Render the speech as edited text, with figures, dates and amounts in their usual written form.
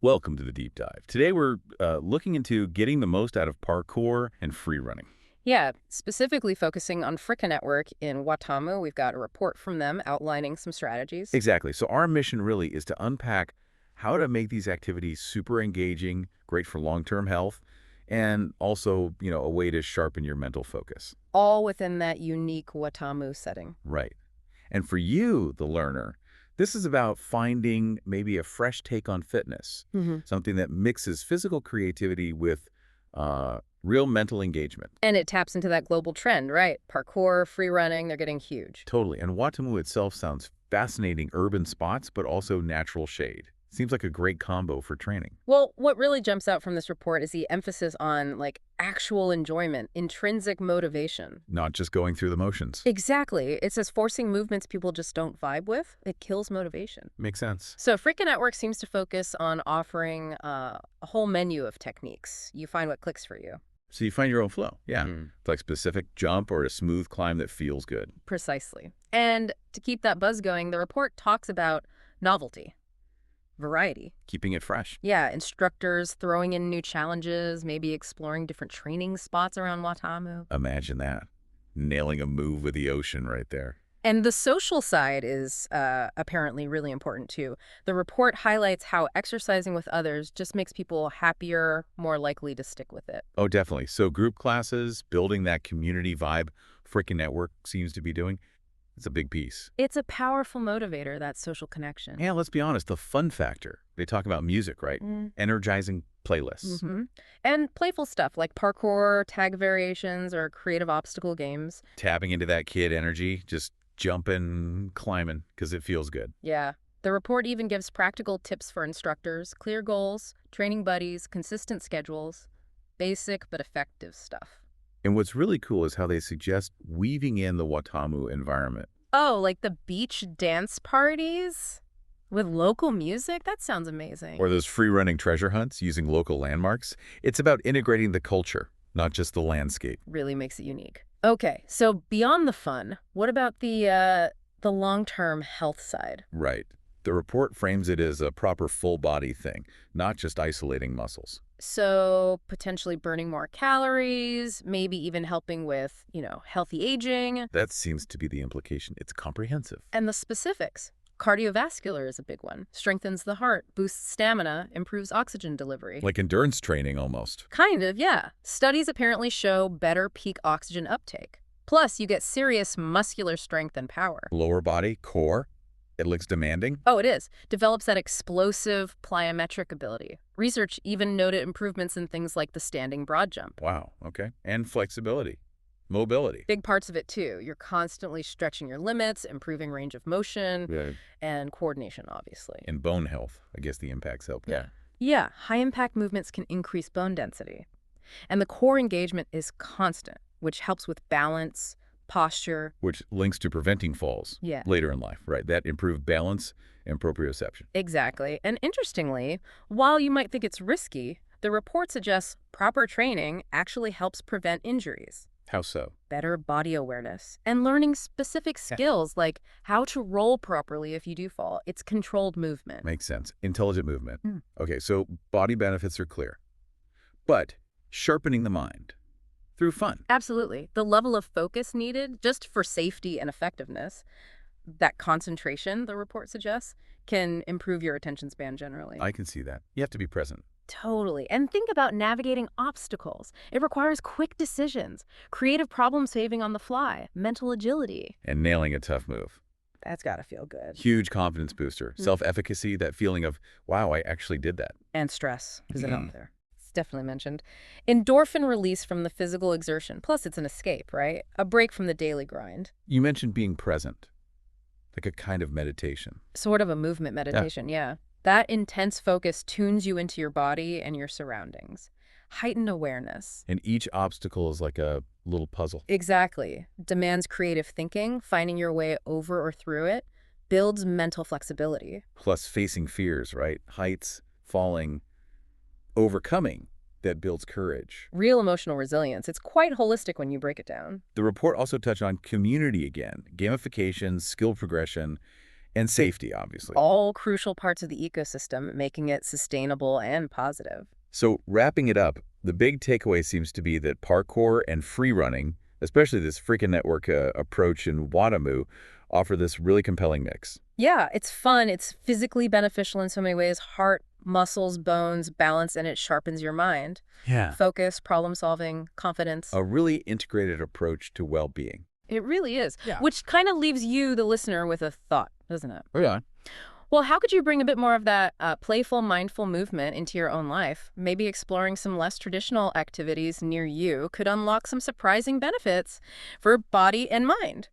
Welcome to the deep dive. Today we're looking into getting the most out of parkour and free running. Yeah, specifically focusing on Frikanetwork in Watamu. We've got a report from them outlining some strategies. Exactly. So our mission really is to unpack how to make these activities super engaging, great for long-term health, and also, a way to sharpen your mental focus. All within that unique Watamu setting. Right. And for you, the learner, this is about finding maybe a fresh take on fitness, hmm something that mixes physical creativity with real mental engagement. And it taps into that global trend, right? Parkour, free running, they're getting huge. Totally. And Watamu itself sounds fascinating urban spots, but also natural shade. Seems like a great combo for training. Well, what really jumps out from this report is the emphasis on actual enjoyment, intrinsic motivation. Not just going through the motions. Exactly. It says forcing movements people just don't vibe with, it kills motivation. Makes sense. So Freakin' Network seems to focus on offering a whole menu of techniques. You find what clicks for you. So you find your own flow. Yeah. Mm. It's like specific jump or a smooth climb that feels good. Precisely. And to keep that buzz going, the report talks about novelty, variety. Keeping it fresh. Yeah, instructors throwing in new challenges, maybe exploring different training spots around Watamu. Imagine that. Nailing a move with the ocean right there. And the social side is apparently really important too. The report highlights how exercising with others just makes people happier, more likely to stick with it. Oh, definitely. So group classes, building that community vibe Frikanetwork seems to be doing, it's a big piece. It's a powerful motivator, that social connection. Yeah, let's be honest, the fun factor. They talk about music, right? Mm. Energizing playlists. And playful stuff like parkour, tag variations, or creative obstacle games. Tapping into that kid energy, just jumping, climbing, because it feels good. Yeah. The report even gives practical tips for instructors, clear goals, training buddies, consistent schedules, basic but effective stuff. And what's really cool is how they suggest weaving in the Watamu environment. Oh, like the beach dance parties with local music? That sounds amazing. Or those free-running treasure hunts using local landmarks. It's about integrating the culture, not just the landscape. Really makes it unique. Okay, so beyond the fun, what about the long-term health side? Right. The report frames it as a proper full-body thing, not just isolating muscles. So potentially burning more calories, maybe even helping with, healthy aging. That seems to be the implication. It's comprehensive. And the specifics. Cardiovascular is a big one. Strengthens the heart, boosts stamina, improves oxygen delivery. Like endurance training almost. Kind of, yeah. Studies apparently show better peak oxygen uptake. Plus, you get serious muscular strength and power. Lower body, core. It looks demanding. Oh, it is. Develops that explosive plyometric ability. Research even noted improvements in things like the standing broad jump. Wow, okay. And flexibility. Mobility. Big parts of it, too. You're constantly stretching your limits, improving range of motion, Yeah. and coordination, obviously. And bone health. I guess the impacts help there. Yeah, high-impact movements can increase bone density. And the core engagement is constant, which helps with balance, posture. Which links to preventing falls Yeah. later in life, right? That improved balance and proprioception. Exactly. And interestingly, while you might think it's risky, the report suggests proper training actually helps prevent injuries. How so? Better body awareness, and learning specific skills like how to roll properly if you do fall. It's controlled movement. Makes sense. Intelligent movement. Mm. Okay, so body benefits are clear. But sharpening the mind through fun. Absolutely. The level of focus needed just for safety and effectiveness, that concentration, the report suggests, can improve your attention span generally. I can see that. You have to be present. Totally. And think about navigating obstacles. It requires quick decisions, creative problem solving on the fly, mental agility. And nailing a tough move. That's got to feel good. Huge confidence booster. Self-efficacy, that feeling of, wow, I actually did that. And stress. Is it out there? It's definitely mentioned. Endorphin release from the physical exertion. Plus, it's an escape, right? A break from the daily grind. You mentioned being present, like a kind of meditation. Sort of a movement meditation, yeah. That intense focus tunes you into your body and your surroundings. Heightened awareness. And each obstacle is like a little puzzle. Exactly. Demands creative thinking, finding your way over or through it, builds mental flexibility. Plus facing fears, right? Heights, falling, overcoming, that builds courage. Real emotional resilience. It's quite holistic when you break it down. The report also touched on community again, gamification, skill progression, And safety, obviously. All crucial parts of the ecosystem, making it sustainable and positive. So wrapping it up, the big takeaway seems to be that parkour and free running, especially this Frikanetwork approach in Watamu, offer this really compelling mix. Yeah, it's fun. It's physically beneficial in so many ways. Heart, muscles, bones, balance, and it sharpens your mind. Yeah. Focus, problem solving, confidence. A really integrated approach to well-being. It really is. Yeah. Which kind of leaves you, the listener, with a thought, doesn't it? Oh, yeah. Well, how could you bring a bit more of that playful, mindful movement into your own life? Maybe exploring some less traditional activities near you could unlock some surprising benefits for body and mind.